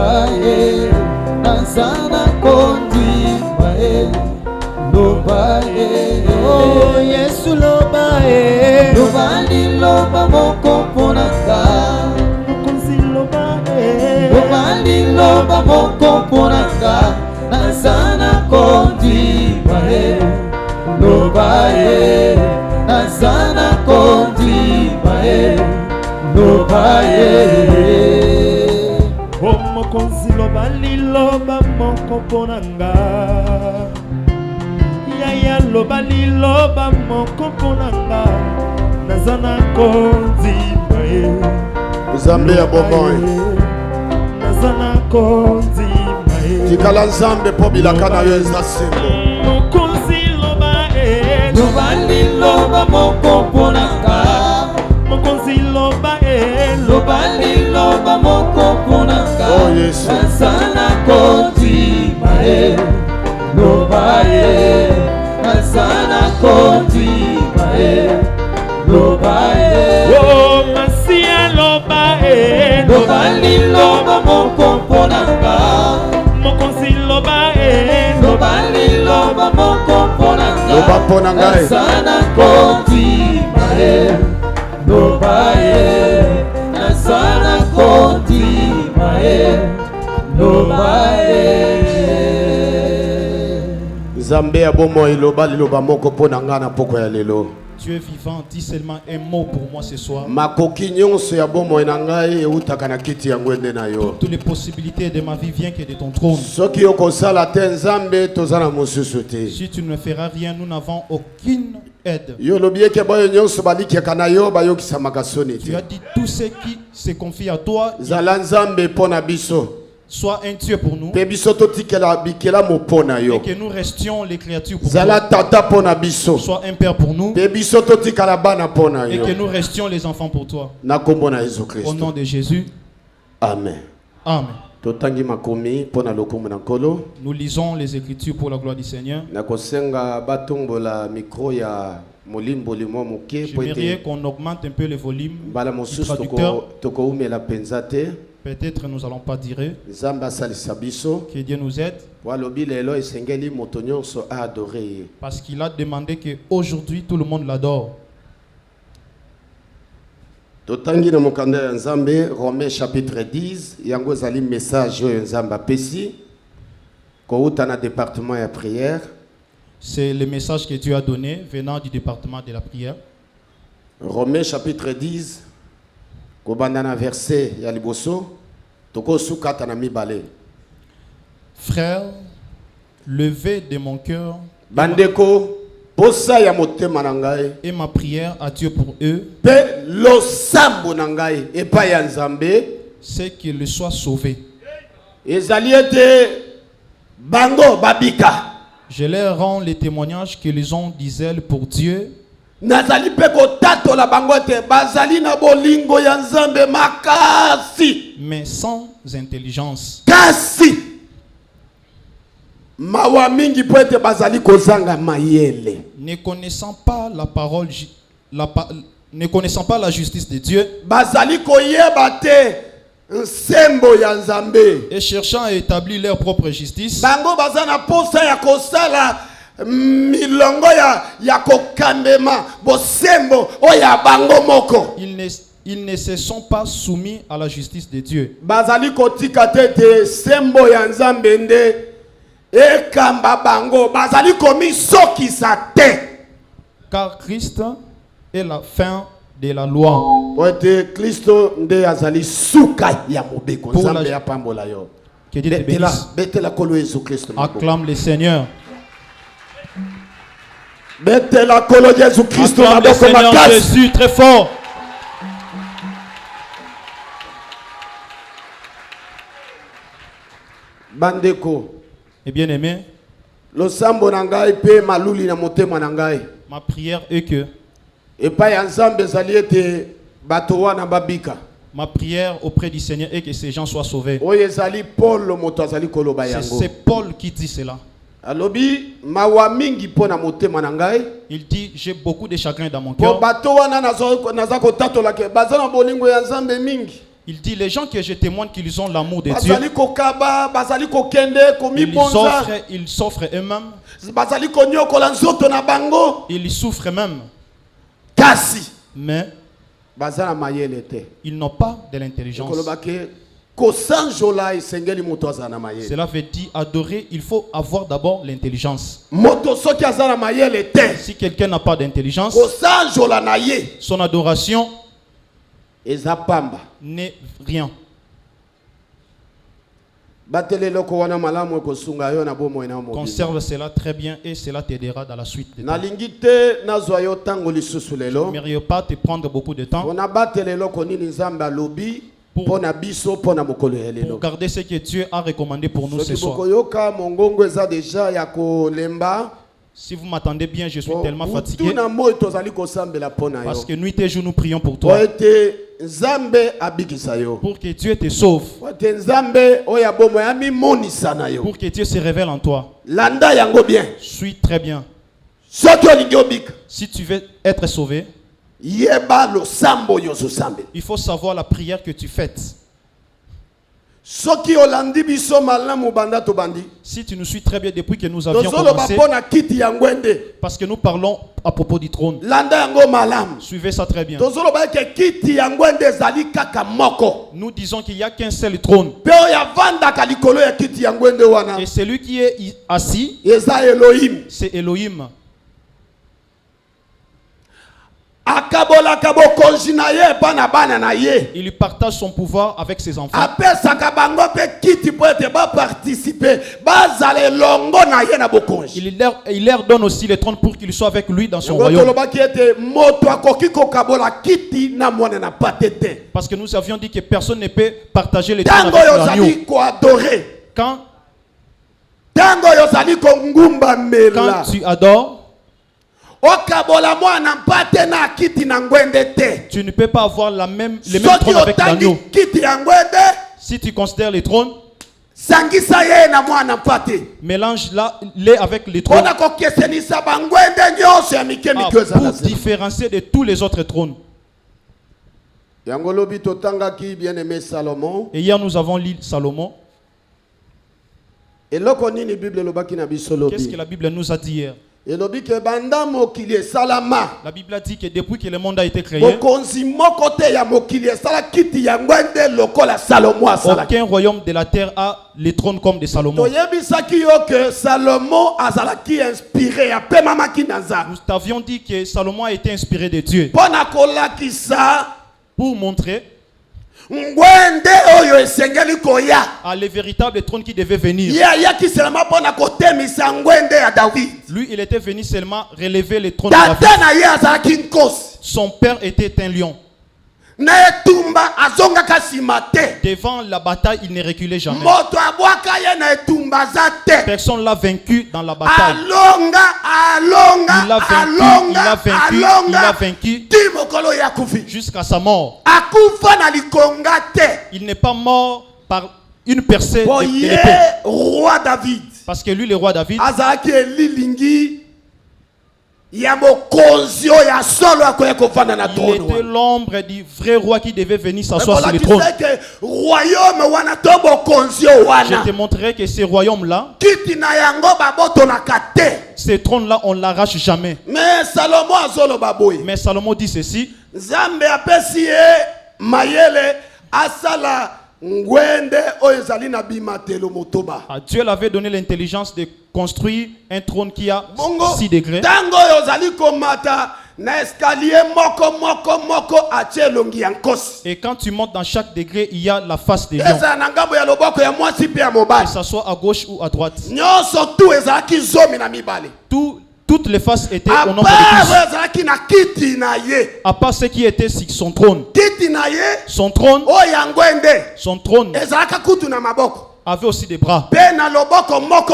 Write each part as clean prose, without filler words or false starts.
lobaye nazana kondima lobaye oh Yesu lobaye lobali loba moko ponanga mokonzi lobaye lobali loba moko ponanga nazana kondima lobaye nazana kondima lobaye oh mokonzi lobali loba moko ponanga yaya lobali loba moko ponanga nazana kondima Nzambe ya bomoi nazana kondima tikala nzambe po bilaka na yo eza sembo mokonzi lobaye lobali loba moko ponanga mokonzi lobaye lobali loba moko ponanga oh Yesu nazana kondima lobaye nazana kondima lobaye oh masia lobaye lobali loba moko ponanga mokonzi lobaye lobali loba moko ponanga loba pona ngai nazana kondima lobaye nazana kondima lobaye Nzambe ya bomoi lobali loba moko pona nga na poko ya lelo Dieu vivant, dis seulement un mot pour moi ce soir. makoki nyonso ya bomoi na ngai eutaka na kiti ya ngwende na yo Toutes les possibilités de ma vie viennent que de ton trône. soki okosala te nzambe toza na mosusu te Si tu ne feras rien, nous n'avons aucune aide. yo lobi eke bayo nyonso balikeka na yo bayokisamaka soni Tu te as dit tous ceux qui se confient à toi, zala nzambe mpo na biso sois un Dieu pour nous. mpe biso totikela bikela mopo na Et yo que nous restions les créatures pour zala toi. tata mpo na biso Sois un Père pour nous. mpe biso totikala bana mpo na Et yo que nous restions les enfants pour toi. na kombo na yesu Au kristo nom de Jésus. amen Amen. totangi makomi mpo na lokumu na nkolo Nous lisons les Écritures pour la gloire du Seigneur. nakosenga batombola mikro ya molimboli mwa moke po J'aimerais ete qu'on augmente un peu le volume. mbala du mosusu traducteur. tokoumela mpenza te Peut-être nous n'allons pas dire. nzambe asalisa biso Que Dieu nous aide. po alobi lelo esengeli moto nyonso aadore ye Parce qu'il a demandé qu'aujourd'hui tout le monde l'adore. totangi na mokanda ya nzambe Romains chapitre 10 yango ezali message oyo nzambe apesi kouta na département ya prière. C'est le message que Dieu a donné venant du département de la prière. Romains chapitre 10 kobanda na verset ya liboso tokosukata na mibale. Frère, levez de mon cœur Bandeko posa ya motema na ngai et ma prière à Dieu pour eux, pe losambo na ngai epai ya nzambe c'est qu'ils soient sauvés. ezali ete bango babika. Je leur rends les témoignages qu'ils ont du zèle pour Dieu, nazali pe kotatola bango ete bazali na bolingo ya nzambe makasi mais sans intelligence. kasi mawa mingi po ete bazali kozanga mayele Ne connaissant pas la parole, ne connaissant pas la justice de Dieu bazali koyeba te nsembo ya nzambe et cherchant à établir leur propre justice, bango baza na posa ya kosala milongo ya kokambema bosembo oya bango moko ils ne se sont pas soumis à la justice de Dieu. bazali kotika te sembo ya nzambe nde ekamba bango bazali komisokisa te Car Christ est la fin de la loi. po ete kristo nde azali suka ya mobeko Pour nzambe la- apambola yo Que Dieu te bénisse. betela kolo yesu kristo Acclame le Seigneur. betela kolo yesu kristo Acclame le maboko Seigneur makasi Jésus très fort. bandeko Et bien aimé, losambo na ngai mpe maluli na motema na ngai ma prière est que epai ya nzambe ezali ete bato wana babika. ma prière auprès du Seigneur est que ces gens soient sauvés. oyo ezali paul moto azali koloba yango C'est Paul qui dit cela. alobi mawa mingi mpo na motema na ngai Il dit, j'ai beaucoup de chagrin dans mon mpo cœur. bato wana naza kotatola ke baza na bolingo ya nzambe mingi. Il dit les gens que je témoigne qu'ils ont l'amour de Dieu, bazali kokaba, bazali kokende komibonza, ils s'offrent eux-mêmes, bazali konyokola nzoto na bango, ils souffrent même, kasi mais bazala mayele te. ils n'ont pas de l'intelligence. Kolobake kosanjola esengeli moto azana mayele. Cela veut dire adorer, il faut avoir d'abord l'intelligence. Moto soki azana mayele te, Si quelqu'un n'a pas d'intelligence, kosanjola na ye son adoration eza pamba. n'est rien. Batele loko wana malamu ekosunga yo na bomo ina mo. Conserve cela très bien et cela t'aidera dans la suite de temps. Nalingi te nazwa yo tango lisusu Je lelo. ne pas te prendre beaucoup de temps On a batele loko nini nzambe alobi pona biso pona mokolo pour elelo. garder ce que Dieu a recommandé pour nous ce Soki soir. bokoyoka mongongo eza deja ya kolemba. Si vous m'attendez bien, je suis tellement fatigué Tuna moi tozali kosambela pona yo. parce que nuit et jour nous prions pour Po toi, ete nzambe abikisa yo. pour que Dieu te sauve, Po ete nzambe oya bomo ya mimonisa na yo. pour que Dieu se révèle en toi. Landa yango bien. Suis très bien. Soki olingi obika, Si tu veux être sauvé, yeba losambo yo zosambe. il faut savoir la prière que tu fais. Soki olandi biso malamu banda to bandi. Si tu nous suis très bien depuis que nous avions Tozolo commencé, bapona kiti ya ngwende. parce que nous parlons à propos du trône. Landa yango malamu. Suivez ça très bien. Tozolo ba ke kiti ya ngwende ezali kaka moko. Nous disons qu'il n'y a qu'un seul trône. Pe oya vanda ka likolo ya kiti ya ngwende wana. Et celui qui est assis, Eza Elohim. c'est Elohim. Akabola kabo konjina ye pa na bana na ye. Il partage son pouvoir avec ses enfants. Apesaka bango pe kiti po ete ba participer. Bazale longo na ye na bokonji. Il leur donne aussi le trône pour qu'il soit avec lui dans son royaume. Ngotoloba ki ete moto akoki ko kabola kiti na mwana na patete. Parce que nous avions dit que personne ne peut partager le trône Tango avec yo l'agneau. zali ko adorer. Quand Tango yo zali ko ngumba mela. tu adores, Okabola mwana mpate na kiti na ngwende te. tu ne peux pas avoir le même Soki trône avec otangi l'agneau. kiti ya ngwende, Si tu considères les trônes, sangisa ye na mwana mpate. mélange-les avec les trônes Pona ko kesenisa bangwende nyonso ya mike mike pour ezala. différencier de tous les autres trônes. Yango lobi totangaki bien-aimé Salomon. Et hier nous avons lu Salomon. Eloko nini Bible lobaki na biso Qu'est-ce que lobi? la Bible nous a dit hier? Elobi ke banda mokili esalama. La Bible a dit que depuis que le monde a été créé, Bokonzi moko te ya mokili esala kiti ya ngwende lokola Salomo asalaki. aucun royaume de la terre a les trônes comme de Salomon. Toyebisaki yo ke Salomo azalaki inspiré apemamaki na Nzambe. Nous t'avions dit que Salomon a été inspiré de Dieu Pona kolakisa pour montrer ngwende oyo esengeli koya. à le véritable trône qui devait venir. Ye ayaki selema pona kotemisa ngwende ya David. Lui, il était venu seulement relever le trône de David. Tata na ye azalaki nkosi. Son père était un lion. Na etumba azongaka nsima te. Devant la bataille, il ne reculait jamais. Moto abwaka ye na etumba aza te. Personne l'a vaincu dans la bataille. Alonga, alonga, Il a vaincu, alonga, il a alonga. vaincu Ti mokolo ya kufi. jusqu'à sa mort. Akufa na likonga te. Il n'est pas mort par une percée Po de ye l'épée. roi David. Parce que lui, le roi David, Azalaki elilingi ya mokonzi oyo ya solo akoya kovanda na il trône était wana. l'ombre du vrai roi qui devait venir s'asseoir sur le trône. Ekolakisa ke royaume wana to bokonzi oyo Je wana. te montrerai que ce royaume-là, Kiti na yango babotonaka te. ce trône-là, on ne l'arrache jamais. Mais Salomo azoloba boye. Mais Salomon dit ceci: Nzambe apesi ye mayele asala ngwende oyo ezali na bimatelo motoba. Dieu l'avait donné l'intelligence de construire un trône qui a 6 degrés. Tango oyo ozali komata na escalier moko atie elongi ya nkosi. Et quand tu montes dans chaque degré, il y a la face des lions. Eza na ngambo ya loboko ya mwasi pe ya Que mobali. ça soit à gauche ou à droite. Nyonso tu ezalaki zomi na mibale. Toutes les faces étaient au nombre de Apart 10. oyo ezalaki na kiti na ye. À part ce qui était sur son trône. Kiti na ye Son trône, oyo ya ngwende son trône ezalaka kutu na maboko. avait aussi des bras. Pe na loboko moko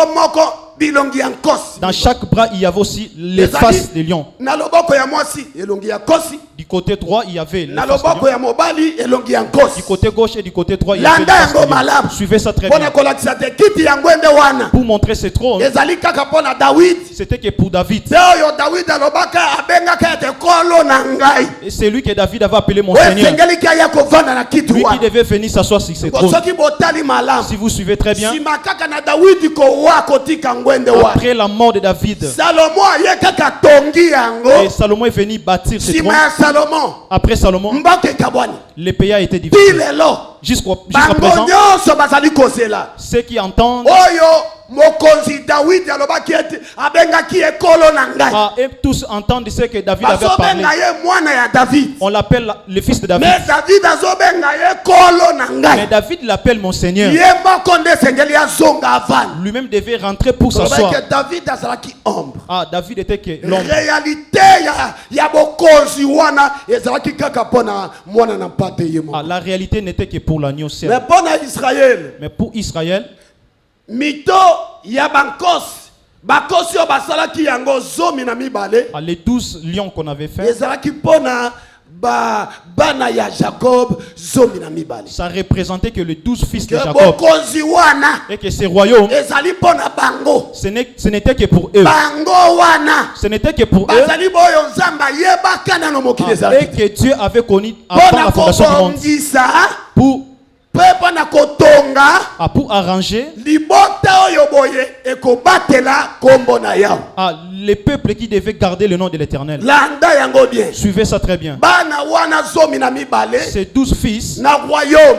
bilongi ya nkosi. Dans chaque bras, il y avait aussi les faces des lions. Na loboko ya mwasi elongi ya nkosi. Du côté droit, il y avait les Na faces des loboko lions. ya mobali elongi ya nkosi. Du côté gauche et du côté droit, il y avait les Landa faces des yango lions. malamu. Suivez ça très Pona bien. kolakisa te kiti ya ngwende wana. Pour montrer ce trône, Ezali kaka pona David. c'était que pour David. Oyo David alobaka abengaka ete kolo na ngai. Et c'est lui que David avait appelé mon Oyo Seigneur. sengeli kia ya kovanda na kiti Lui qui wana. devait venir s'asseoir sur ce trône. Soki botali malamu. Si vous suivez très bien, Sima kaka na David ko wa kotika ngwende wana. après la mort de David, Salomo aye kaka tongi yango. et Salomon est venu bâtir ce Sima trône. ya Salomo. Après Salomon, Mboke kabwani. le pays a été divisé. Pilelo. Jusqu'à Bango présent, nyonso bazali kozela. ceux qui entendent Oyo mokonzi David alobaki ete abengaki ekolo na ngai. et tous entendent ce que David avait parlé. Bazobenga ye mwana ya David. On l'appelle le fils de David. Mais David azobenga ye ekolo na Mais ngai. David l'appelle mon Seigneur. Ye moko nde sengeli azonga avani. Lui-même devait rentrer pour s'asseoir. Alobaki David azalaki ombre. David était que l'homme. Réalité ya bokonzi wana ezalaki kaka pona mwana na mpate ye moko. La réalité n'était que pour l'agneau seul. Mais pona Israël. Mais pour Israël, Mito ya bankosi. Bakosi o basalaki yango zomi na mibale. les 12 lions qu'on avait fait, Ezalaki pona bana ya Jacob zomi na mibale. ça représentait que les 12 fils de Que Jacob. bokonzi wana Et que ces royaumes, ezali pona bango. ce n'était que pour eux. Bango wana Ce n'était que pour eux. bazali boyo nzamba yebaka na no mokili Et ezalaki. que Dieu avait connu avant Pona la fondation du monde. kobongisa Pour, pona kotonga pour arranger libota oyo boye ekobatela kombo na yawo. les peuples qui devaient garder le nom de l'Éternel. Landa yango bien. Suivez ça très bien. Bana wana zomi na mibale Ces 12 fils na royaume.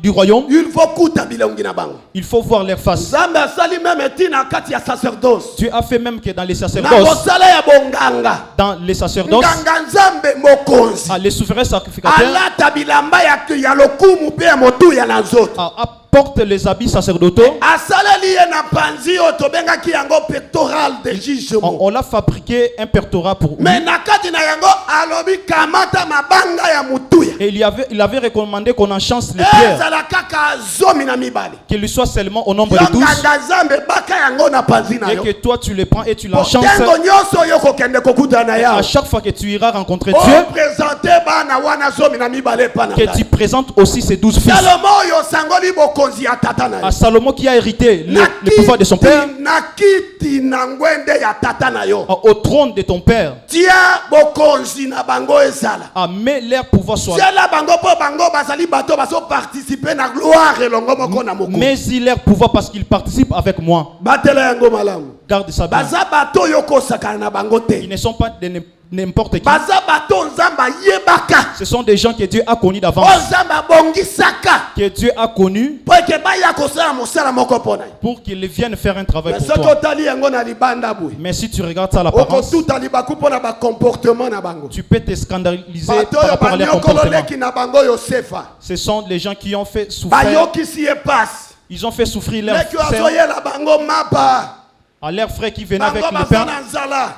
du royaume, Il faut kuta bilongi na bango. il faut voir leurs faces. Nzambe asali même etina kati ya sacerdoce. Dieu a fait même que dans les Na sacerdoces, kosala ya bonganga. dans les sacerdoces, Nganga nzambe mokonzi. les souverains sacrificateurs Alata bilamba ya lokumu pe ya motu ya na nzoto. apportent les habits sacerdotaux. Asaleli ye na panzi oyo tobengaki yango pectoral de jugement. On l'a fabriqué un pectorat pour lui. Mais na kati na yango alobi kamata mabanga ya mutuya. Et il avait recommandé qu'on enchance les pierres, Ezala kaka zomi na mibale. qu'il lui soit seulement au nombre de 12. Nganga nzambe baka yango na panzi na Et yo. que toi tu les prends et tu l'enchances. Tengo nyonso yo kokende kokuta na À yawo. chaque fois que tu iras rencontrer Oh, Dieu, présenter bana wana zomi na mibale pa na que tu ngai. présentes aussi ces 12 fils. Salomo yo sangoli bokonzi ya tata na yo. À Salomon qui a hérité le pouvoir de son père, Na kiti na ngwende ya tata na yo. au trône de ton père. Tia bokonzi na bango ezala. Mais leur pouvoir soit. Tia la bango po bango bazali bato baso participer na gloire elongo moko na moko. Mais il leur pouvoir parce qu'ils participent avec moi. Batela yango malamu. Garde ça bien. Baza bato yo kosakana na bango te. Ils ne sont pas de n'importe qui. Baza bato nzamba yebaka. Ce sont des gens que Dieu a connus d'avance. Nzamba bongisaka. Que Dieu a connus Po ke ba ya kosala mosala moko pona. pour qu'ils viennent faire un travail Mais pour soko toi. tali yango na libanda boy. Mais si tu regardes ça à l'apparence, Okotuta libaku pona ba comportement na bango. tu peux te scandaliser Bato par yo rapport à leur banyokolo comportement. leki na bango Yosefa. Ce sont les gens qui ont fait souffrir. Bayokisi ye passe. Ils ont fait souffrir leurs Leki frères, azoyela bango mapa. à leurs frères qui venaient avec Bango le pain bazana nzala.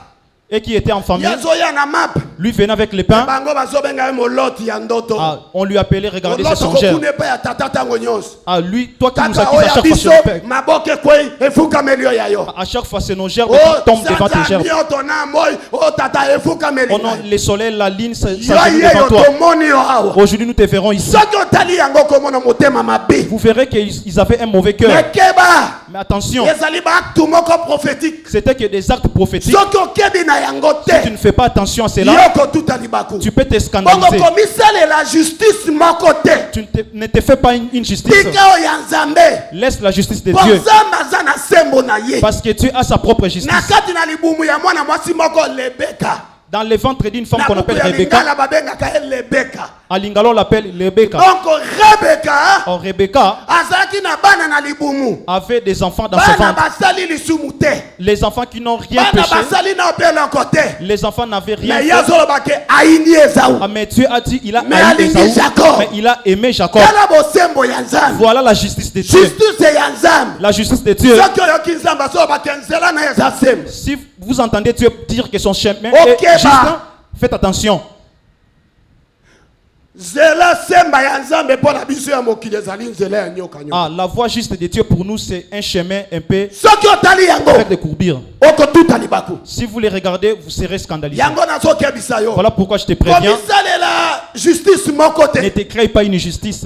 et qui étaient en famille. Yazoya na map. Lui venait avec le pain. Bango bazobenga ye moloti ya ndoto. On lui appelait, regardez ses Moloti songeurs. kokune pa ya tata tango nyonso. Lui, toi qui nous Tata accuses à oya chaque fois sur biso le père. maboke kwei efukameli yo ya yo. À chaque fois, c'est nos gerbes Oh, qui tombent devant tes gerbes. mioto na moi. Oh tata efukameli. Oh non, les soleils, la ligne, ça Yo s'agenouille ye devant yo toi. tomoni yo awa. Aujourd'hui, nous te verrons ici. Soki otali yango komona motema mabe. Vous verrez qu'ils avaient un mauvais cœur. Mekeba. Mais attention, Ezali ba acte moko prophétique. c'était que des actes prophétiques. Soki okebi na yango Si tu te. ne fais pas attention à cela, Yoko tuta libaku. tu peux te Bongo scandaliser. komisale la justice moko te. Ne te fais pas une justice. Tika o ya nzambe. Laisse la justice de Dieu. Nzambe aza na sembo na ye. Parce que Dieu a sa propre justice. Na kati na libumu ya mwana mwasi moko Lebeka. Dans le ventre d'une femme Na qu'on buku appelle ya Rebecca, lingala babengaka ye Lebeka. à Lingala on l'appelle Rebecca. Donc Rebeka Or Rebecca azalaki na bana na libumu. avait des enfants dans ce Bana ventre. basali lisumu te. Les enfants qui n'ont rien Bana péché, basali na opeloko te. les enfants n'avaient rien Mais fait. yazoloba ke aini Esawu. Mais Dieu a dit, il a Mais haï alingi Ésaü, Jacob. mais il a aimé Jacob. Tala bosembo ya nzambe. Voilà la justice de Dieu. Justice ya nzambe. La justice de Dieu. Soki oyoki nzambe azoloba ke nzela na ye eza sembo. Si vous entendez Dieu dire que son chemin Ok, est juste, bah. faites attention. Ah, la voie juste de Dieu pour nous, c'est un chemin un peu avec des courbures. Si vous les regardez, vous serez scandalisés. Voilà pourquoi je te préviens. Ne te crée pas une justice.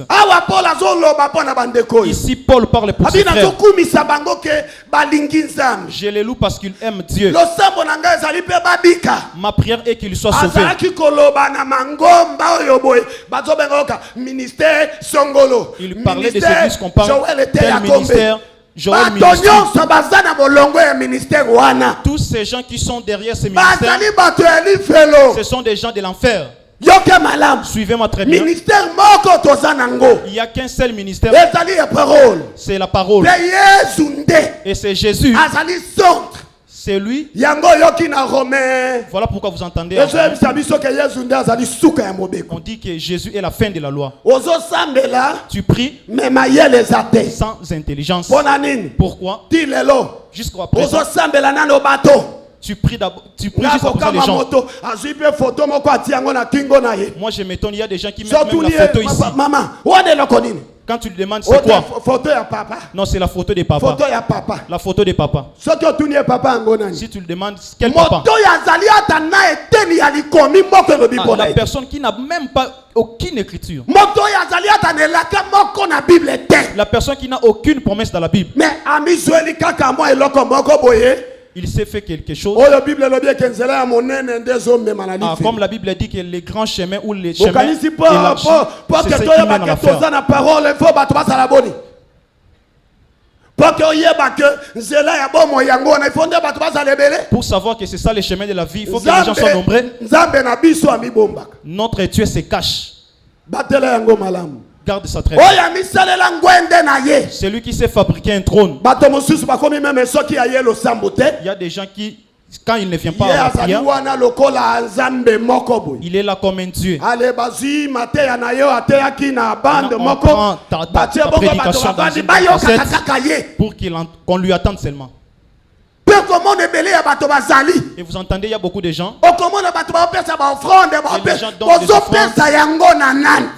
Ici, Paul parle pour ses frères. Je les loue parce qu'ils aiment Dieu. Ma prière est qu'ils soient sauvés. Il parlait de ces églises qu'on parle, tel ministère, Joël ministère. Tous ces gens qui sont derrière ces ministères, ce sont des gens de l'enfer. Suivez-moi très bien. Il n'y a qu'un seul ministère, c'est la parole. Et c'est Jésus. C'est lui. Voilà pourquoi vous entendez. On dit que Jésus est la fin de la loi. Tu pries sans intelligence. Pourquoi? Jusqu'à présent. Tu pries d'abord. Tu pries jusqu'à présent les gens. Moi je m'étonne, il y a des gens qui mettent même la photo ici. Quand tu lui demandes c'est quoi? Non, c'est la photo de papa. La photo de papa. Si tu lui demandes quel papa? La personne qui n'a même pas aucune écriture. La personne qui n'a aucune promesse dans la Bible. Il s'est fait quelque chose. Comme la Bible dit que les grands chemins ou les chemins élargis, c'est ce qui mène à l'enfer. Pour savoir que c'est ça les chemins de la vie, il faut que les gens soient nombreux. Notre Dieu se cache. Garde ça très bien. C'est lui qui s'est fabriqué un trône. Il y a des gens qui, quand il ne vient pas à la prière, il est là comme un Dieu. On prend ta prédication dans une cassette pour qu'on lui attende seulement. Et vous entendez, il y a beaucoup de gens. Et les gens donnent des offrandes.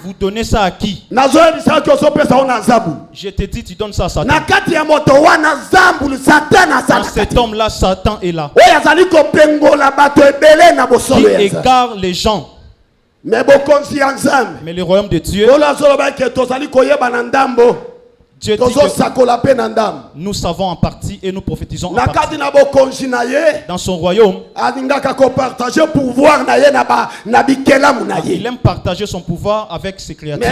Vous donnez ça à qui? Je te dis, tu donnes ça à Satan. Dans cet homme-là, Satan est là. Qui égare les gens. Mais le royaume de Dieu, Dieu dit que nous savons en partie et nous prophétisons en partie. Dans son royaume, il aime partager son pouvoir avec ses créatures.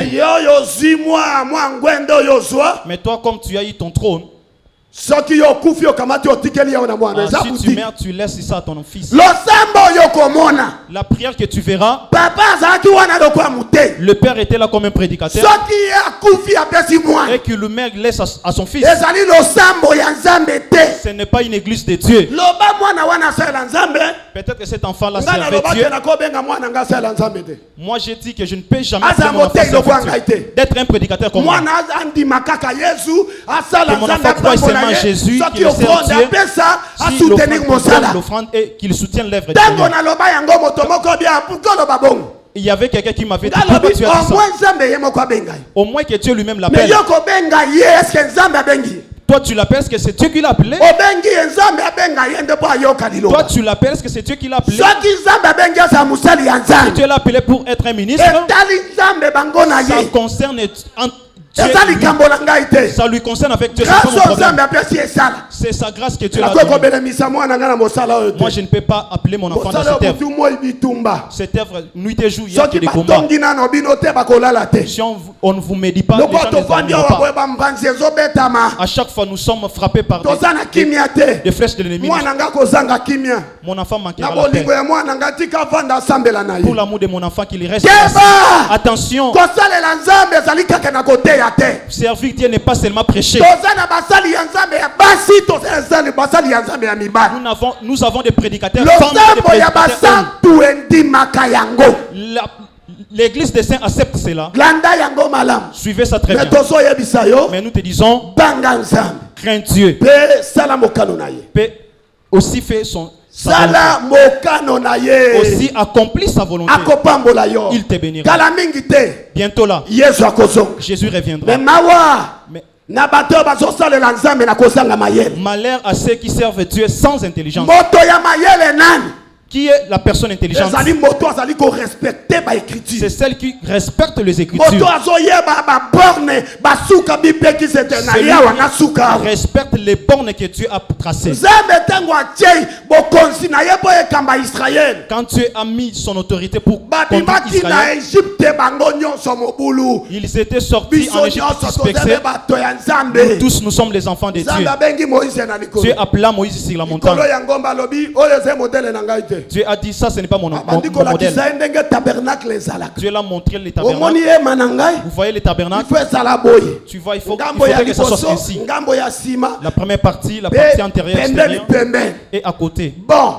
Mais toi, comme tu as eu ton trône, si tu meurs, tu laisses ça à ton fils. La prière que tu verras, le père était là comme un prédicateur et que le maire laisse à son fils. Ce n'est pas une église de Dieu. Peut-être que cet enfant-là servait Dieu. Moi j'ai dit que je ne peux jamais faire mon enfant d'être un prédicateur comme moi. Que mon enfant croit seulement Jésus, qui le sert Dieu, si l'offrande et qu'il soutienne l'œuvre de Dieu. Il y avait quelqu'un qui m'avait dit, pourquoi tu as dit ça? Au moins que Dieu lui-même l'appelle. Toi tu l'appelles, est-ce que c'est Dieu qui l'a appelé? Toi tu l'appelles, est-ce que c'est Dieu qui l'a appelé? Si Dieu l'a appelé pour être un ministre, ça concerne Dieu, ça lui concerne avec Dieu. C'est sa grâce que Dieu l'a donnée. Moi je ne peux pas appeler mon enfant dans cette œuvre. Cette œuvre, nuit et jour, il y a des combats. Si on ne vous médit pas, les gens ne pas. À chaque fois nous sommes frappés par des flèches de l'ennemi. Mon enfant manquera la paix. Pour l'amour de mon enfant qu'il reste. Attention, servir Dieu n'est pas seulement prêcher. Nous avons des prédicateurs femmes et des prédicateurs hommes. L'église des saints accepte cela. Suivez ça très bien. Mais nous te disons, crains Dieu. Paix aussi fait Sala mokano na ye. Aussi accomplis sa volonté. Akopambola yo. Il te bénira. Kala mingi te. Bientôt là, Yesu akozonga. Jésus reviendra. Mais mawa. Mais Na bato bazosalela nzambe na kozanga mayele. malheur à ceux qui servent Dieu sans intelligence. Moto ya mayele nani? Qui est la personne intelligente? Ezali moto azali ko respecter ba écriture. C'est celle qui respecte les Moto Écritures. azoyeba ba borne basuka bipeki setena Celui ya wana suka. qui respecte les bornes que Dieu a tracées. Nzambe tango atei bokonzi na yebo ekamba Israël. Quand Dieu a mis son autorité pour conduire Babimaki na Israël, Égypte bango nyonso mobulu. ils étaient sortis en Biso Égypte nyonso dispersés. tozebe bato ya Nous Nzambe. tous, nous sommes les enfants de Dieu. Nzambe abengi Moïse na likolo. Dieu appela Moïse sur la montagne. Likolo ya ngomba lobi oyo ze modele na ngai te. Dieu a dit ça, ce n'est pas mon Abandi modèle. kolakisa ndenge tabernacle ezalaka. Dieu l'a montré les Omoni tabernacles. ye manangai. Vous voyez les Il tabernacles? faut ezala boye. Tu vois, il faut Ngambo ya que ça soit liboso, ainsi. ngambo ya sima. La première partie, la partie antérieure, Pembeni extérieure, pembeni. et à côté. Bon,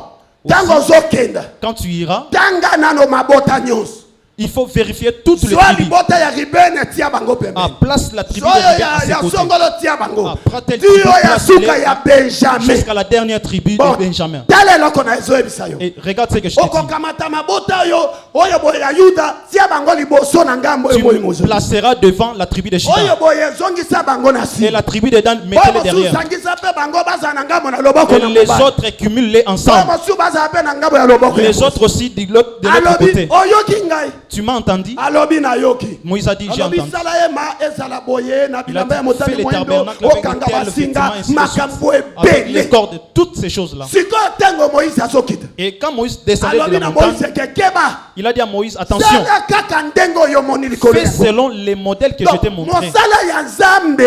tango zokenda. Quand tu iras, Tanga nano mabota nyonso. il faut vérifier toutes les Soit tribus. libota ya Ribene tia bango Ah, pembeni. place la tribu de Soyo Ruben à ses ya côtés. songolo tia bango. Ah, prends-tel Dio tribu, ya place-les suka ya Benjamin. jusqu'à la dernière tribu Bon, de Benjamin. tala eloko na ezoyebisa yo. Et regarde ce que je te dis. Okokamata mabota yo oyo boye ya Yuda tia bango liboso na ngambo Tu emoyi mozo. placeras devant la tribu de Oyo Juda. boye zongisa bango na Et si. la tribu de Dan, mettez-les derrière. Sangisa pe bango baza na ngambo na loboko Et na les mobali. autres, cumule-les ensemble. Mosu baza pe na ngambo ya loboko. Les autres aussi de l'autre Alobi côté. oyoki ngai. Tu m'as entendu? Alobi na yoki. Moïse a dit, j'ai Alobi entendu. sala ema ezala boye na bilamba ya fait motani les moindo tabernacles avec okanga l'autel, le basinga vêtement, ainsi de makambo suite. Avec les ebele. cordes, toutes ces choses-là. Sikoyo ntango Moïse azokita. Et quand Moïse descendait de Alobi la na montagne, Moïse kekeba. il a dit à Moïse, attention, Sala kaka ndengo oyo moni likolo fais yango. selon les modèles que je t'ai Donc, montrés. mosala ya Nzambe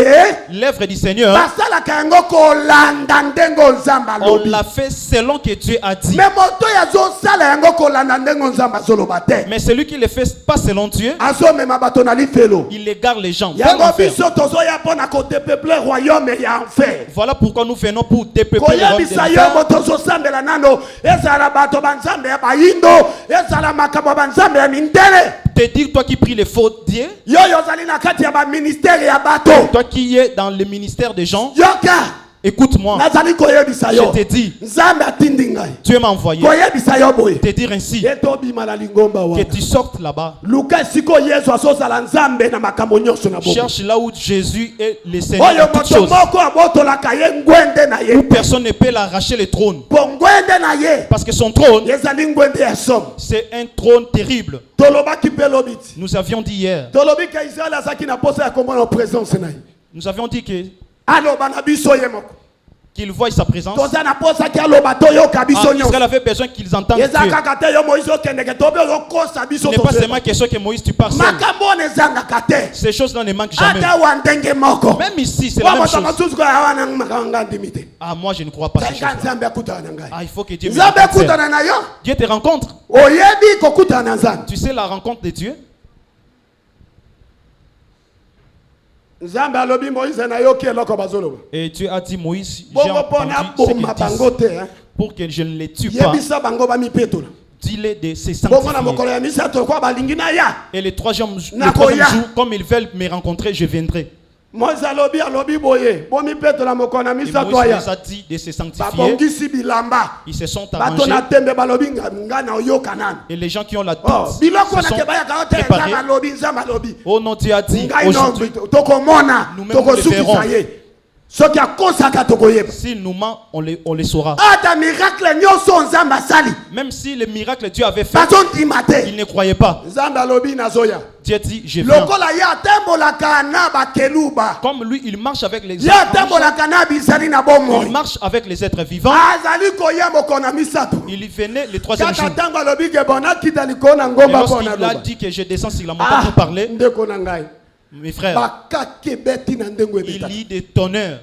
L'œuvre du Seigneur, basalaka yango kolanda ndengo Nzambe on alobi. l'a fait selon que Dieu a dit. Mais moto yazosala yango kolanda ndengo Nzambe azoloba te. Mais celui qui le fait pas selon Dieu, Azomema bato na lifelo. il égare les gens. vers Yango l'enfer. biso tozoya mpona kodepeple royaume ya enfer. Voilà pourquoi nous venons pour dépeupler le royaume de Koyebisa yo l'enfer. moto ozosambela nano ezala bato banzambe ya bayindo ezala makambo ya banzambe ya mindele. Te dire, toi qui pries les faux dieux, Yo ozali na kati ya baministere ya bato. toi qui es dans le ministère des gens, Yoka écoute-moi, nazali koyebisa yo. je te dis, Nzambe atindi ngai. Dieu m'a envoyé Koyebisa yo boye. te dire ainsi, Etobima na lingomba que wana. tu sortes là-bas. Luka siko Yesu azozala Nzambe na makambo nyonso na bomo. Cherche là où Jésus est le Seigneur Oyo de toutes moto choses. moko abotolaka ye ngwende na ye. Où personne ne peut l'arracher le trône. Po ngwende na ye. Parce que son trône, Ezali ngwende ya somme. c'est un trône terrible. Tolobaki pe lobiti. Nous avions dit hier, Tolobi ka Israël azaki na posa ya kombo na présence na ye. nous avions dit que Aloba na biso ye moko. qu'il voie sa présence. Toza na posa ki aloba toyoka biso Ah, nyonso. Israël avait besoin qu'ils entendent Dieu. Eza kaka te yo Moïse okendeke tobe okosa Ce biso n'est pas toze. seulement question que Moïse tu pars seul. Makambo ne ezangaka te. Ces choses-là ne manquent jamais. Ata wa ndenge moko. Même ici, c'est la même Wa moto chose. masusu ko ya wana makambo nga ndimi te. Ah, moi je ne crois pas ces Tanga choses-là. Nzambe akutana na ngai. Ah, il faut que Dieu me Nzambe rencontre. akutana na yo. Dieu te rencontre. Oyebi kokutana na Nzambe. Tu sais la rencontre de Dieu. Nzambe alobi Moïse na yo ki eloko bazoloba. Et Dieu a dit Moïse, j'ai Bongo entendu pona ce boma qu'ils bango disent te. Hein. pour que je ne les tue pas. Yebisa bango ba mipetola. Dis-les de se Bongo na sanctifier. mokolo ya misato kwa balingi na ya. Et le troisième Nakoya. jour, comme ils veulent me rencontrer, je viendrai. Moïse alobi boye. Bo mipetola mokolo na Et misato Moïse ya. nous a dit de se sanctifier. Babongisi bilamba. Ils se sont Bato arrangés. na tembe balobi nga na oyoka nani. Et les gens qui ont la Oh, tête biloko se na sont kebaya ka ote préparés. Nzambe alobi. Oh non, Dieu a dit Ngai no aujourd'hui, tokomona Nous-mêmes, nous le tokosukisa verrons. ye. Soki akosaka tokoyeba. s'il nous ment, on les saura. Ata miracle nyonso Nzambe asali. Même si le miracle Dieu avait fait, Bazondima te. ils ne croyaient pas. Nzambe alobi nazoya. Dieu dit, je viens. Lokola ya atembolaka na bakeluba. Comme lui, il marche avec les Ya anges, atembolaka na bisali na il bomoi. marche avec les êtres vivants. Azali koya mokona misato. Il venait le troisième jour. Kaka tango alobi ke bona kita likona Et ngomba lorsqu'il pona a loba. dit que je descends sur la montagne pour parler, ndeko na ngai. mes frères, Bakake beti na ndengo il ebeta. lit des tonneurs.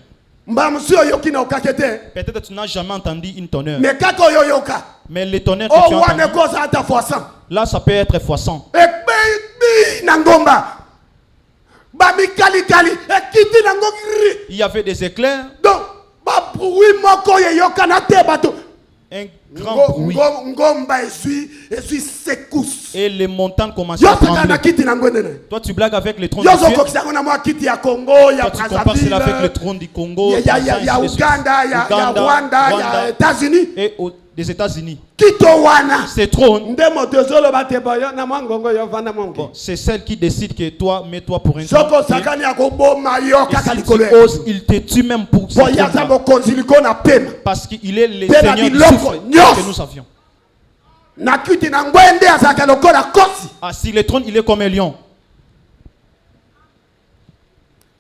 Mbamusi oyoki na okake te. Peut-être tu n'as jamais entendu une tonneur. Mais kaka oyoyoka. Mais les tonnerres que tu Oh as wane entendu, koza ata fois 100. là, ça peut être fois 100. Ekbe na ngomba. Bamikali kali ekiti na ngokiri. Il y avait des éclairs, Donc ba bruit moko yoyoka na te bato. un grand bruit. Ngomba esui secousse. Et les montagnes commençaient Yo à saka na trembler. kiti na ngwende na. Toi, tu blagues avec le trône Yo de Dieu. zokokisa ngona mwa kiti ya Congo ya Toi, tu compares cela avec le Brazzaville. trône du Congo, Ya Tanzanie, ainsi de suite. Uganda, ya Uganda, Rwanda, Rwanda. ya États-Unis. Et aux des États-Unis. Kitowana. Ce trône, Bon, c'est celle qui décide que toi, mets-toi pour un Soko trône. sakani akoboma yo Et kaka si likolo. tu oses, il te tue même pour ce Bon yaza trône-là. mokonzi likona pema. Parce qu'il est le Pema Seigneur du biloko souffle nyos. que nous savions. Nakuti na ngwende azaka lokola kosi. Ah, si le trône, il est comme un lion.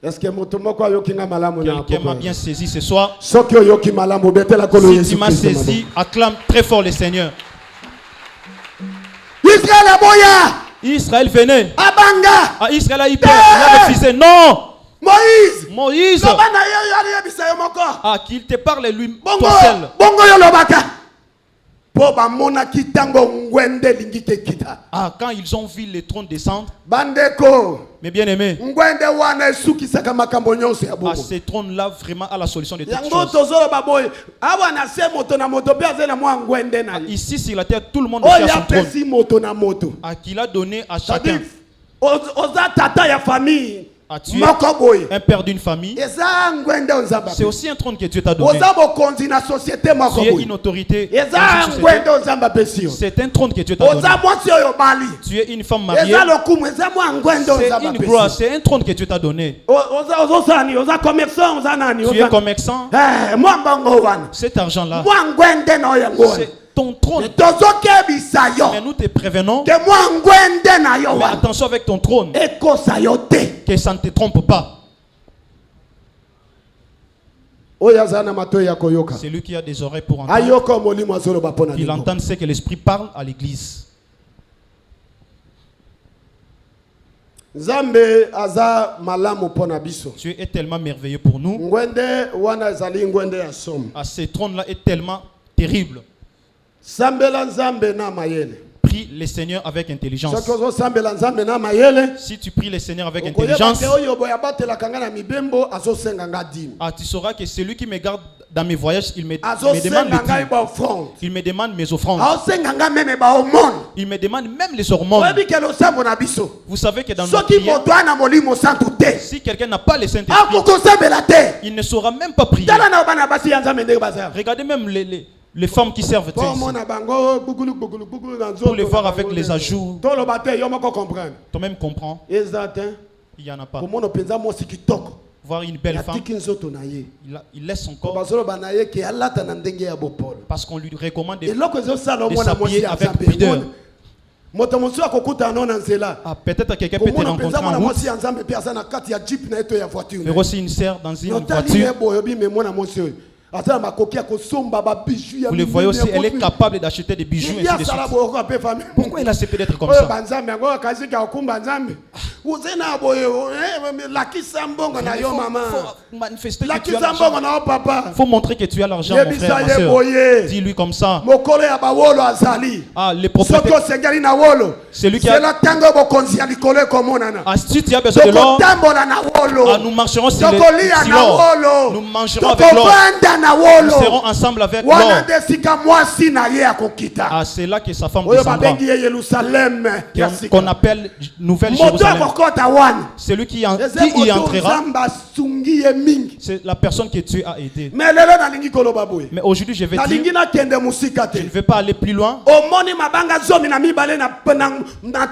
Est-ce que motomoko ayokinga malamu na Quelqu'un m'a bien saisi ce soir. Soki oyoki malamu betela kolo Si Yesu tu m'as Christ. saisi, acclame très fort le Seigneur. Israël aboya. Israël venait. Abanga. Ah, Israël a eu peur. Il a refusé. Non! Moïse. Moïse! Loba na yo yo yebisa yo moko. Ah, qu'il te parle lui, Bongo toi seul. bongo yo lobaka. Po ba mona kitango ngwende lingite kita. Ah, quand ils ont vu le trône descendre, Bandeko. mes bien-aimés, Ngwende wana esukisaka makambo nyonso ya ah, bongo. ce trône-là vraiment a la solution de toutes Yango choses. tozolo baboy. Awa na se moto na moto pe azela mwa ngwende na. Ici sur la terre, tout le monde Oh a ya son trône. pesi moto na moto. À qu'il a donné à C'est-à-dire, chacun. oza tata ya famille. Ah, tu es Moko boy. un père d'une famille. Eza ngwende onzamba. C'est aussi un trône que Dieu t'a donné. Oza bokonzi na société moko Tu es boy. une autorité. dans Eza une société. ngwende onzamba pesi yo. C'est un trône que Dieu t'a donné. Oza mwasi oyo bali. Tu es une femme mariée. Eza lokumu eza mwa ngwende C'est onzamba une pesi. gloire. C'est un trône que Dieu t'a donné. Oza sani, oza commerçant, oza nani, Tu es commerçant. mwa mbongo wana. Cet argent-là, Mwa ngwende na oyo ngwana. c'est ton trône. Tozokebisa yo. Mais nous te prévenons. Ke mwa ngwende na yo Mais wana. attention avec ton trône. Ekosa yo te. Que ça ne te trompe pas. Oyo aza na matoyi ya koyoka. C'est lui qui a des oreilles pour entendre. Ayoka molimo azoloba pona Qu'il ndeko. entende ce que l'Esprit parle à l'église. Nzambe aza malamu pona biso. Dieu est tellement merveilleux pour nous. Ngwende wana ezali ngwende ya somo. Ah, ce trône-là est tellement terrible. Sambela nzambe na mayele. Prie le Seigneur avec intelligence. Soki ozosambela nzambe na mayele. Si tu pries le Seigneur avec Okoyeba intelligence, ke oyo boya batelaka nga na mibembo azosenga nga dîme. ah, tu sauras que celui qui me garde dans mes voyages, il me demande Azosenga le ngai dîme. ba offrande. Il me demande mes offrandes. Aosenga nga meme ba aumône. Il me demande même les hormones. Oyebi ke losambo na biso. Vous savez que dans notre Soki prière, moto ana molimo santu te. si quelqu'un n'a pas le Saint-Esprit, Akokosambela te. il ne saura même pas prier. Tala na bana basi ya nzambe ndenge baza. Regardez même les femmes qui servent Dieu Pour ici. mona bango bugulu na nzoto. Pour les voir avec les ajouts. Toloba te yo moko comprendre. Toi-même comprends, Exact. il n'y en a pas. Komona penza mosi kitoko. Voir une belle femme, Atiki nzoto na ye. il laisse son corps Bazoloba na ye ke alata na ndenge ya bopolo. parce qu'on lui recommande de Eloko ezosala de omwana mosi s'habiller ya avec nzambe. pudeur. Moto mosu akokuta no na nzela. Ah, peut-être quelqu'un peut te Komona rencontrer penza en mwana route. mosi ya nzambe pe aza na kati ya jeep na eto ya voiture. Faire aussi une sœur dans une Notali voiture. ye boyo bi me mwana mosi oyo. Aza na makoki ya kosomba ba bijoux ya. Vous le voyez aussi, elle est capable d'acheter des bijoux ainsi de suite. Pourquoi elle a accepté d'être comme ça? Banzambe yango kasi ka okumba nzambe. Uzena boyo lakisa mbongo na yo mama. Faut manifester que tu as Lakisa l'argent. mbongo na yo papa. Faut montrer que tu as l'argent, mon Yebisa frère, ma ye soeur. boye. Dis-lui comme ça. Mokolo ya bawolo azali. Ah, les Soko prophètes. sengeli na wolo. Celui qui C'est a. la tango bokonzi ya likolo komonana. Ah, si tu as besoin de l'or, Tokotambola na wolo. ah, nous marcherons sur Tokolia na l'or. wolo. Nous mangerons avec l'or. Tokobanda na Nous wolo. serons ensemble avec Wana l'or. nde sika mwasi na ye akokita. Ah, c'est là que sa femme Oyo descendra. babengi ye Yerusalem ya sika. Qu'on appelle Nouvelle Moto Jérusalem. akokota wana. Celui qui y Moto entrera, nzamba sungi ye mingi. c'est la personne que Dieu a aidée. Mais lelo nalingi koloba boye. Mais aujourd'hui, je vais Nalingi dire, na kende musika te. je ne vais pas aller plus loin. Omoni mabanga zomi na mibale na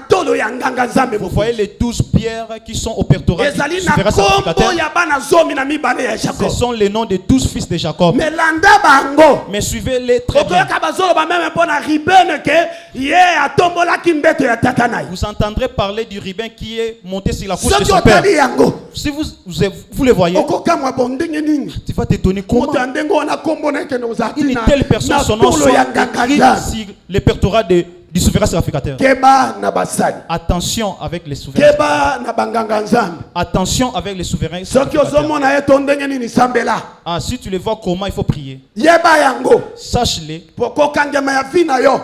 tolo ya nganga nzambe. Vous voyez les 12 pierres qui sont au pertorat du Ezali na souverain kombo sacrificateur. ya bana zomi na mibale ya Ce Jacob. sont les noms des 12 fils de Jacob. Mais landa bango. Mais suivez-les très bien. Okoyoka bazoloba même mpona Ruben ke ye atombolaki mbeto ya tata na ye. Vous entendrez parler du rabbin qui est monté sur la couche de Soki son père. otali yango. Si vous le voyez, Okokamwa bon ndenge nini. tu vas t'étonner comment Moto ya ndenge wana kombo na ekende ozalaki une telle personne, son nom tolo ya soit nganga écrit nzambe. sur le pertorat du souverain sacrificateur. Keba na basali. Attention avec les souverains. Keba na banganga nzambe. Attention avec les souverains Soki sacrificateurs. ozomona ye to ndenge nini sambela. Ah, si tu les vois comment il faut prier, Yeba yango. sache-les. Po kokangema ya vi na yo.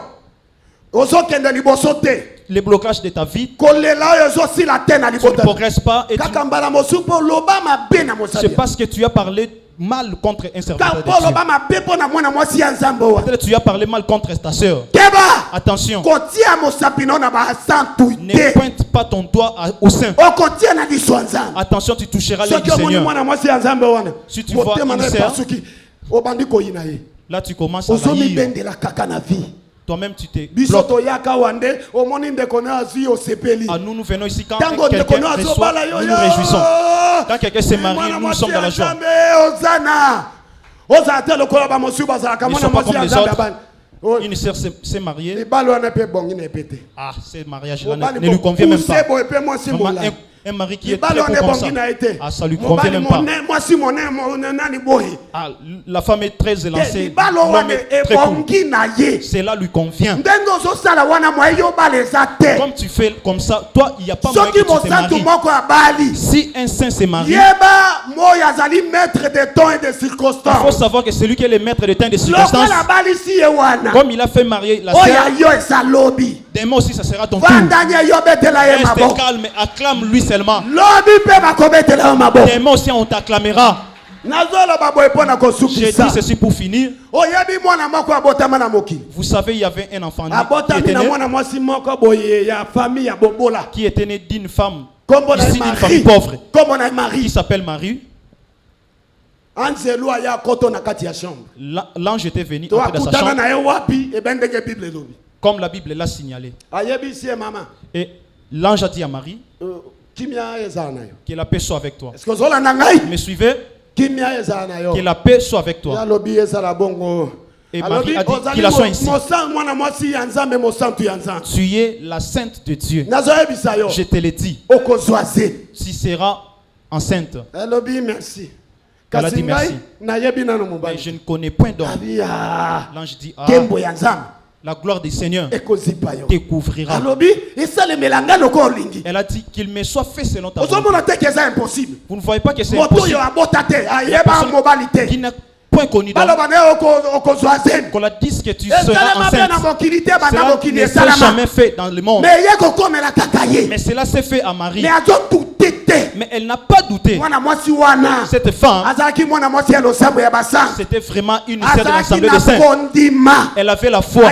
Ozokende liboso te. Les blocages de ta vie, Kolela oyo ezosila te na tu ne libota. progresses pas et Kaka mbala mosusu mpo loba mabe na c'est mosali. parce que tu as parlé mal contre un serviteur de Kampo Dieu. loba mabe mpo na mwana mwasi ya nzambe wa. Peut-être tu as parlé mal contre ta sœur. Keba. Attention, Kotia mosapi no na ba santu ne te. pointe pas ton doigt au sein. Okotia na liso nzambe. Attention, tu toucheras l'œil Soki du omoni Seigneur. mwana mwasi ya nzambe wana. Si tu vois Motema une na sœur, pasuki. Obandi koyina ye. Là, tu commences à haïr. Toi-même, tu t'es bloqué. Nous, nous venons ici quand quelqu'un reçoit, nous nous réjouissons. Quand quelqu'un s'est marié, nous sommes dans la joie. Ils ne sont pas comme les autres. Une sœur s'est mariée. Ah, ce mariage-là ne lui convient même pas. Un mari qui est très beau comme ça. Ah, ça lui convient même pas. Ah, la femme est très élancée. L'homme est très cool. Cela lui convient. Comme tu fais comme ça, toi, il n'y a pas moyen que tu te maries. Si un saint s'est marié, il faut savoir que celui qui est le maître de temps et de circonstances, comme il a fait marier la sœur, demain aussi ça sera ton tour. Reste calme, acclame-lui seulement. Demain aussi on t'acclamera. J'ai dit ceci pour finir. Vous savez, il y avait un enfant qui était né d'une femme, ici d'une famille pauvre, qui s'appelle Marie. L'ange était venu entrer dans sa chambre, comme la Bible l'a signalé. Et l'ange a dit à Marie que la paix soit avec toi. Me suivez? Que la paix soit avec toi. Et Marie a dit qu'il a soin ici. Tu es la sainte de Dieu. Je te l'ai dit. Tu seras enceinte. Merci. Elle a dit merci. Mais je ne connais point d'homme. L'ange dit, la gloire du Seigneur découvrira. Elle a dit qu'il me soit fait selon ta volonté. Vous ne voyez pas que c'est impossible. Qui n'a point connu d'homme. Qu'on la dise que tu seras enceinte. Cela ne s'est jamais fait dans le monde. Mais cela s'est fait à Marie. Mais elle n'a pas douté. Cette femme, c'était vraiment une sœur de l'Assemblée des saints. Elle avait la foi.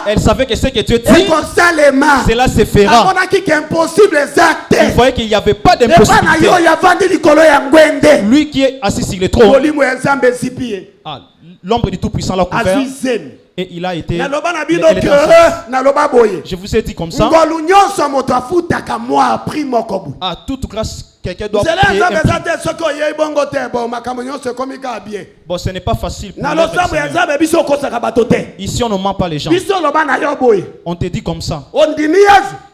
Elle savait que ce que Dieu dit, cela se fera. Il voyait qu'il n'y avait pas d'impossibilité. Lui qui est assis sur le trône, l'ombre du Tout-Puissant l'a couvert. Et il a été. Je vous ai dit comme ça. À toute grâce, quelqu'un doit payer un prix. Bon, ce n'est pas facile pour ici, on ne ment pas les gens. On te dit comme ça.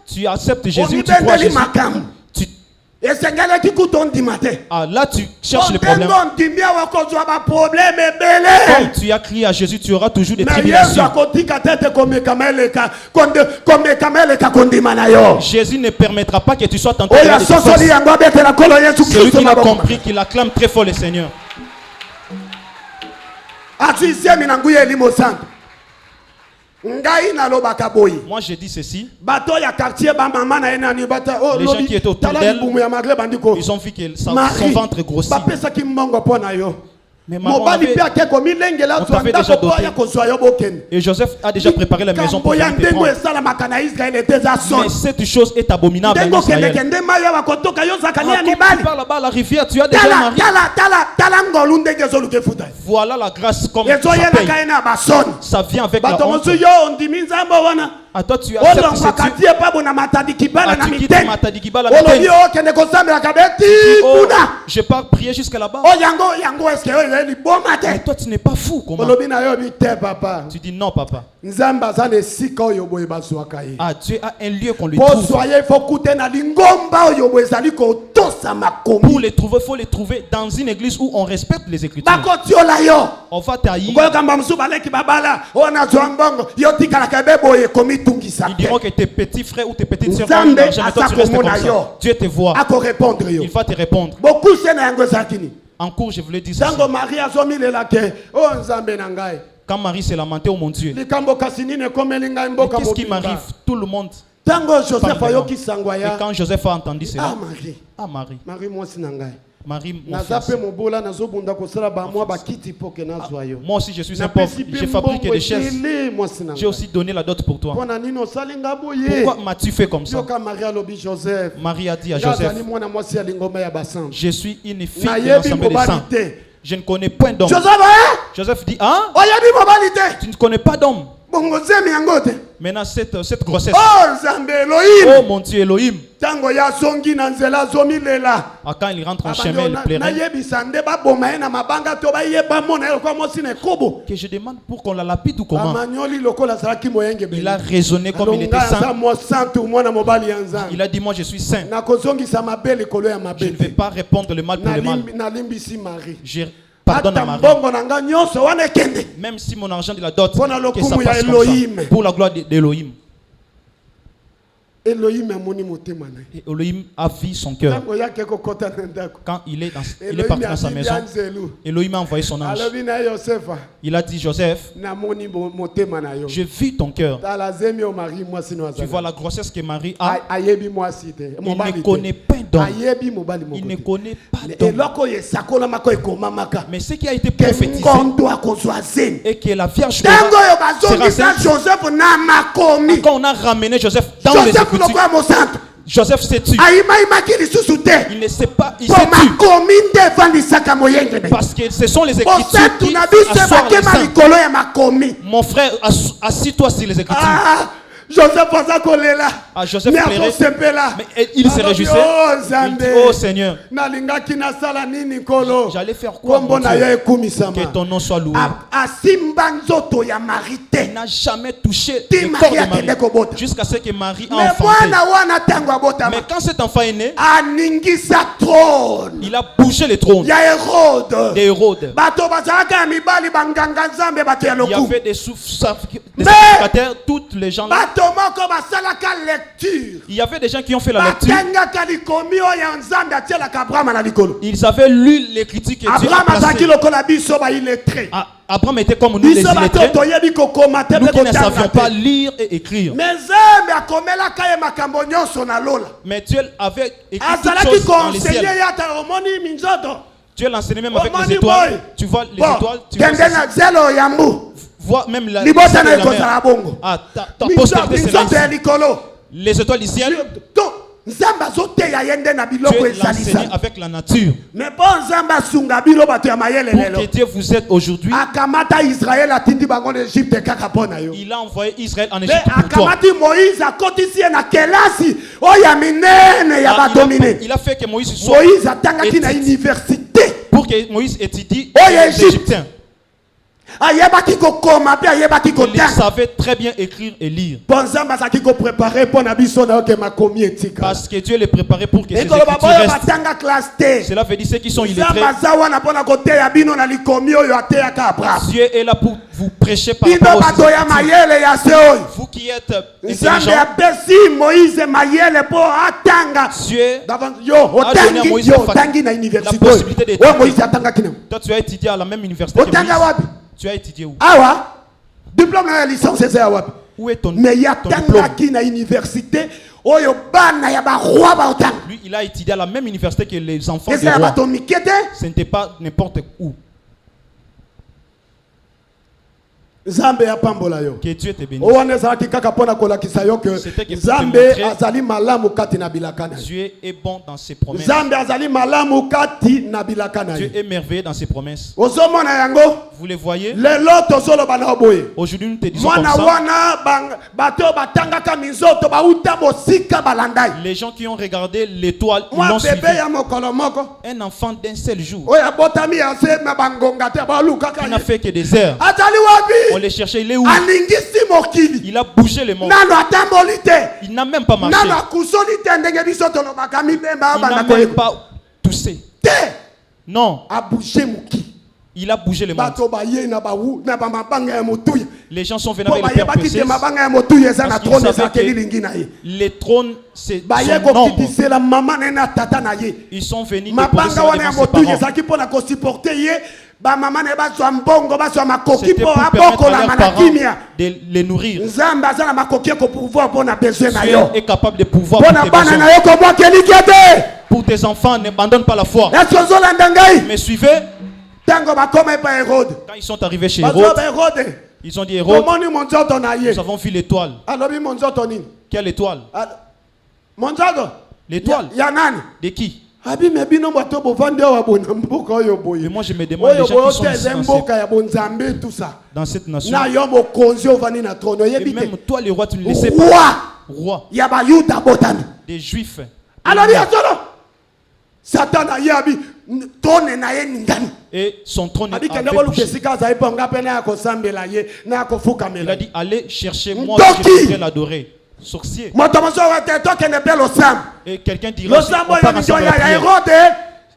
Tu acceptes Jésus, tu crois Jésus. Ah, là tu cherches le problème. Comme tu as crié à Jésus, tu auras toujours des tribulations. Jésus ne permettra pas que tu sois tenté. Celui qui n'a compris, qu'il acclame très fort le Seigneur. Moi je dis ceci. Les gens qui étaient autour d'elle, ils ont vu que son ventre grossit. Mais maman on t'avait déjà doté. Et Joseph a déjà préparé la maison pour venir te prendre. Mais cette chose est abominable en Israël. Quand tu pars là-bas à la rivière, tu as déjà marié. Voilà la grâce comme ça paye. Ça vient avec la honte. À toi tu acceptes ce Dieu. Ah, tu quittes Matadikiba la Mitaine. Je pars prier jusqu'à là-bas. Mais toi tu n'es pas fou. Comment? Tu dis non papa. Ah, Dieu a un lieu qu'on lui trouve. Pour les trouver, il faut les trouver dans une église où on respecte les Écritures. On va tailler. Ils diront que tes petits frères ou tes petites soeurs ont eu l'argent, mais toi tu restes comme ça. Dieu te voit. Il va te répondre. En cours, je voulais dire ça. Quand Marie s'est lamentée, oh mon Dieu. Qu'est-ce qui m'arrive? Tout le monde. Et quand Joseph a entendu cela, Marie, Marie, mon fils. Moi aussi je suis un pauvre. J'ai fabriqué des chaises. J'ai aussi donné la dot pour toi. Pourquoi m'as-tu fait comme ça? Marie a dit à Joseph, je suis une fille de l'Assemblée des saints. Je ne connais point d'homme. Joseph dit, hein? Tu ne connais pas d'homme. Maintenant, cette grossesse. Oh mon Dieu, Elohim. Quand il rentre en chemin, il plairait. Que je demande pour qu'on la lapide ou comment. Il a raisonné comme il était saint. Il a dit, moi je suis saint. Je ne vais pas répondre le mal pour le mal. Pardonne à Marie. Même si mon argent de la dot, que ça passe comme ça, pour la gloire d'Elohim. Elohim a vu son cœur. Quand il est parti dans sa maison, Elohim a envoyé son ange. Il a dit, Joseph, j'ai vu ton cœur. Tu vois la grossesse que Marie a. Il ne connaît pas d'homme. Il ne connaît pas d'homme. Mais ce qui a été prophétisé et que la Vierge sera sainte. Quand on a ramené Joseph dans les écritures, Joseph s'est tué. Il ne sait pas, il s'est tué. Parce que ce sont les écritures qui assoient les saints. Mon frère, assis-toi sur les écritures. Joseph plairait, mais il se réjouissait. Il dit, oh Seigneur, j'allais faire quoi, mon Dieu? Que ton nom soit loué. Il n'a jamais touché le corps de Marie jusqu'à ce que Marie a enfanté. Mais quand cet enfant est né, il a bougé le trône d'Hérode. Il y avait des sacrificateurs, toutes les gens là. Il y avait des gens qui ont fait la lecture. Ils avaient lu l'écriture que Dieu a placée. Abraham était comme nous, les illettrés. Nous qui ne savions pas lire et écrire. Mais Dieu avait écrit toutes choses dans les ciels. Dieu l'enseignait même avec les étoiles. Tu vois les étoiles, tu vois même la ta postérité, c'est là. Les étoiles du ciel. Dieu l'enseigne avec la nature. Pour que Dieu vous aide aujourd'hui, il a envoyé Israël en Égypte pour toi. Il a fait que Moïse soit pour que Moïse étudie les Égyptiens. Il savait très bien écrire et lire. Parce que Dieu les préparait pour que ces écritures restent. Cela veut dire ceux qui sont illettrés. Dieu est là pour vous prêcher par rapport aux écritures. Vous qui êtes intelligents, Dieu a donné à Moïse la possibilité d'étudier. Toi tu as étudié à la même université que Moïse. Tu as étudié où? Diplôme de licence, c'est ça. Où est ton mais il y a diplôme? Qui na université. Lui, il a étudié à la même université que les enfants des rois. Ce n'était pas n'importe où. Que Dieu te bénisse. C'était que Dieu est bon dans ses promesses. Dieu est merveilleux dans ses promesses. Vous les voyez? Aujourd'hui, nous te disons comme ça. Les gens qui ont regardé l'étoile, ils l'ont suivi. Un enfant d'un seul jour. Il n'a fait que des heures. On les cherchait, il est où? Il a bougé le monde. Il n'a même pas marché. Il n'a même pas toussé. Non. Il a bougé le monde. Les gens sont venus avec les pères précieuses parce qu'ils savaient que les trônes, c'est son nombre. Ils sont venus déposer ça devant ses parents. C'était pour permettre à leurs parents de les nourrir. Dieu est capable de pouvoir pour tes besoins. Pour tes enfants, n'abandonne pas la foi. Mais suivez. Quand ils sont arrivés chez Hérode, ils ont dit, Hérode, nous avons vu l'étoile. Quelle étoile? L'étoile. De qui? Mais moi je me demande les gens qui sont ici dans cette nation. Et même toi le roi tu ne le sais pas. Roi des Juifs. Alors Satan a yabi trône na ye ngani. Et son trône est avec il a dit allez chercher moi je voudrais l'adorer. Sorcier. Et quelqu'un dira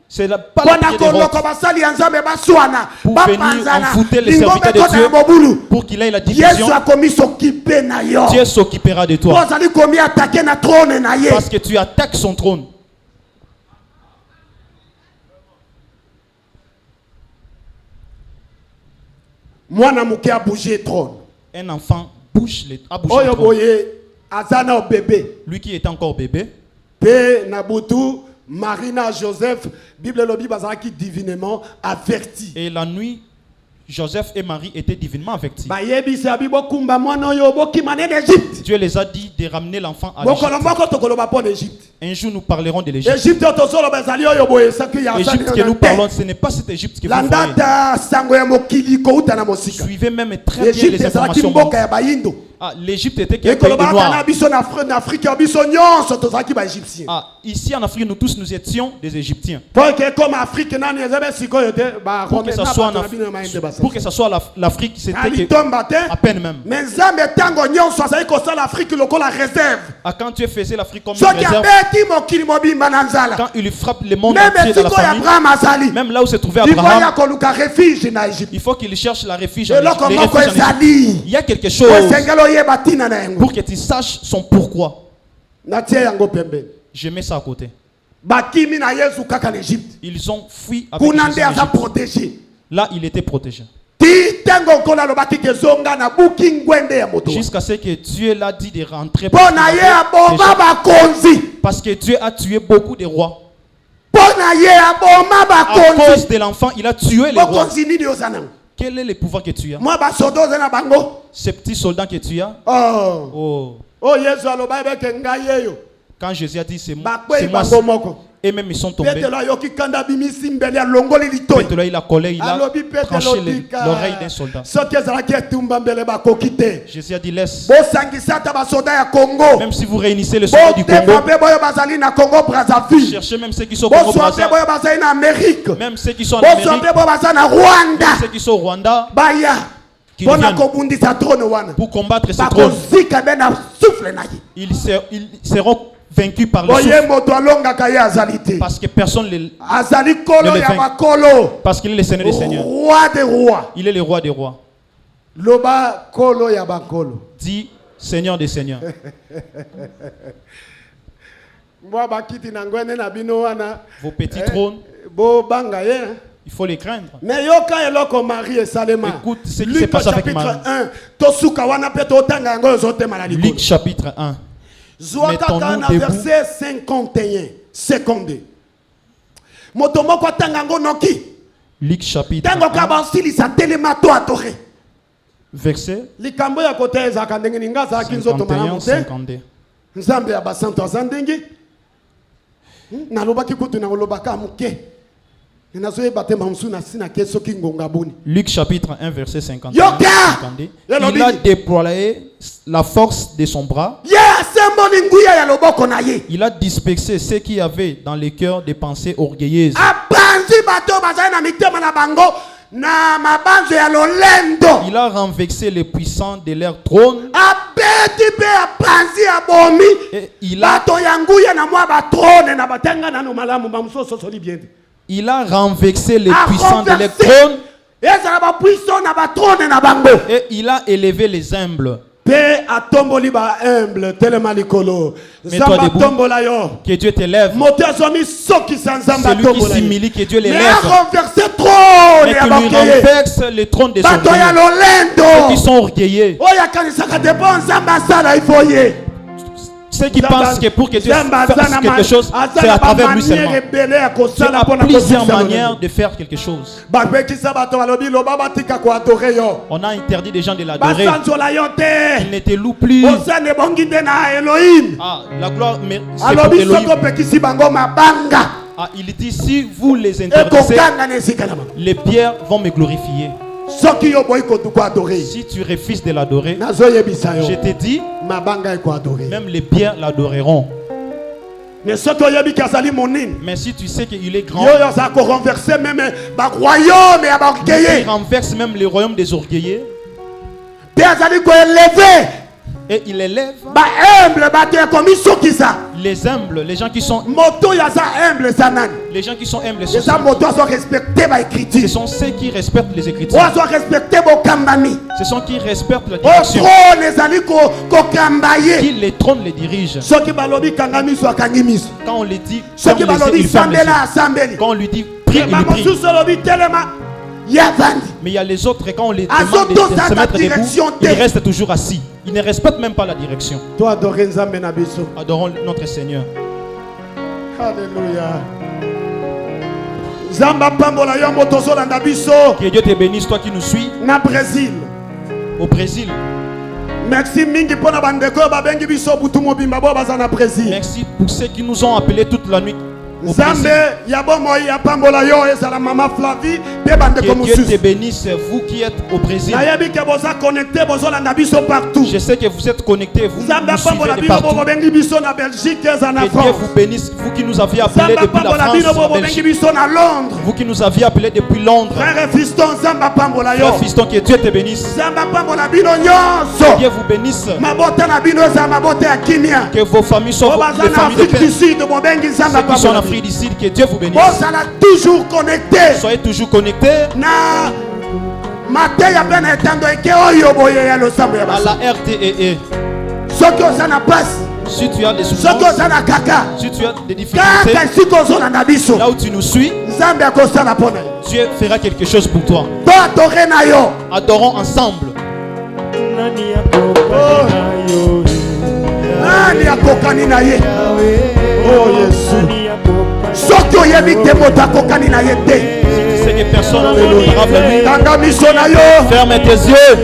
c'est la parole pour venir envoûter les serviteurs de Dieu pour qu'il ait la division. Dieu s'occupera de toi parce que tu attaques son trône. Un enfant bouge le trône. Lui qui était encore bébé. Marina Joseph, Bible lobi bazaki divinement averti. Et la nuit, Joseph et Marie étaient divinement avertis. Dieu les a dit de ramener l'enfant à l'Égypte. Un jour nous parlerons de l'Égypte. L'Égypte que nous parlons, ce n'est pas cette Égypte que vous voyez. Suivez même très bien les informations. Ah, l'Égypte était qu'un pays de noirs. Ici en Afrique, nous tous nous étions des Égyptiens. Pour que ça soit l'Afrique, c'était à peine même. Quand tu faisais l'Afrique comme une réserve, quand il frappe le monde entier dans la famille, même là où se trouvait Abraham, il faut qu'il cherche la refuge en Égypte. Il y a quelque chose pour que tu saches son pourquoi. Je mets ça à côté. Ils ont fui avec Jésus. Là, il était protégé. Jusqu'à ce que Dieu l'a dit de rentrer. Parce que Dieu a tué beaucoup de rois. À cause de l'enfant, il a tué les rois. Quel est le pouvoir que tu as? Ces petits soldats que tu as. Quand Jésus a dit c'est moi, et même ils sont tombés. Maintenant il a collé, il a tranché l'oreille d'un soldat. Jésus a dit laisse. Même si vous réunissez les soldats du Congo, cherchez même ceux qui sont au Congo Brazza, même ceux qui sont en Amérique, même ceux qui sont au Rwanda, qui viennent pour combattre ce trône. Ils seront vaincus par le souffle. Parce que personne ne le vainc. Parce qu'il est le Seigneur des Seigneurs. Il est le roi des rois. Dit Seigneur des Seigneurs. Vos petits trônes, il faut les craindre. Écoute ce qui se passe avec Marie. Luc chapitre 1. Mettons-nous debout. Verset 51. Seconde. Luc chapitre 1. Verset 51, 52. Luc chapitre 1 verset 51. Il a déployé la force de son bras. Il a dispersé ceux qui avaient dans les cœurs des pensées orgueilleuses. Il a renversé les puissants de leur trône. Et il a renversé les puissants de leur trône. Et il a élevé les humbles. Mets-toi debout. Que Dieu t'élève. Celui qui s'humilie, que Dieu l'élève. Mais que lui renverse le trône des orgueilleux. Ceux qui sont orgueillés. Ceux qui pensent que pour que Dieu fasse quelque chose, c'est à travers lui seulement. Dieu a plusieurs manières de faire quelque chose. On a interdit des gens de l'adorer. Il ne te loue plus. Ah, la gloire, c'est pour Elohim. Ah, il dit si vous les interdisez, les pierres vont me glorifier. Si tu refuses de l'adorer, je te dis, même les pierres l'adoreront. Mais si tu sais qu'il est grand, il renverse même les royaumes des orgueilleux. Et il élève les humbles, les gens qui sont humbles, ce sont ceux qui respectent les Écritures. Ce sont qui respectent la direction. Qui les trône les dirige. Quand on les dit, il ferme les yeux. Quand on lui dit prie, il prie. Mais il y a les autres, et quand on les demande de se mettre debout, ils restent toujours assis. Ils ne respectent même pas la direction. Adorons notre Seigneur. Alléluia. Que Dieu te bénisse, toi qui nous suis. Au Brésil. Merci pour ceux qui nous ont appelés toute la nuit. Que Dieu te bénisse, vous qui êtes au Brésil. Je sais que vous êtes connectés, vous nous suivez de partout. Que Dieu vous bénisse, vous qui nous aviez appelés depuis la France, vous qui nous aviez appelés depuis Londres. Frère Fiston, que Dieu te bénisse. Que Dieu vous bénisse. Que vos familles soient des familles de paix. Ceux qui sont en Afrique du Sud, que Dieu vous bénisse. Soyez toujours connectés. À la RTEE. Si tu as des souffrances, si tu as des difficultés, là où tu nous suis, Dieu fera quelque chose pour toi. Adorons ensemble. Oh Jésus. Si tu sais que personne n'est comparable à lui, ferme tes yeux.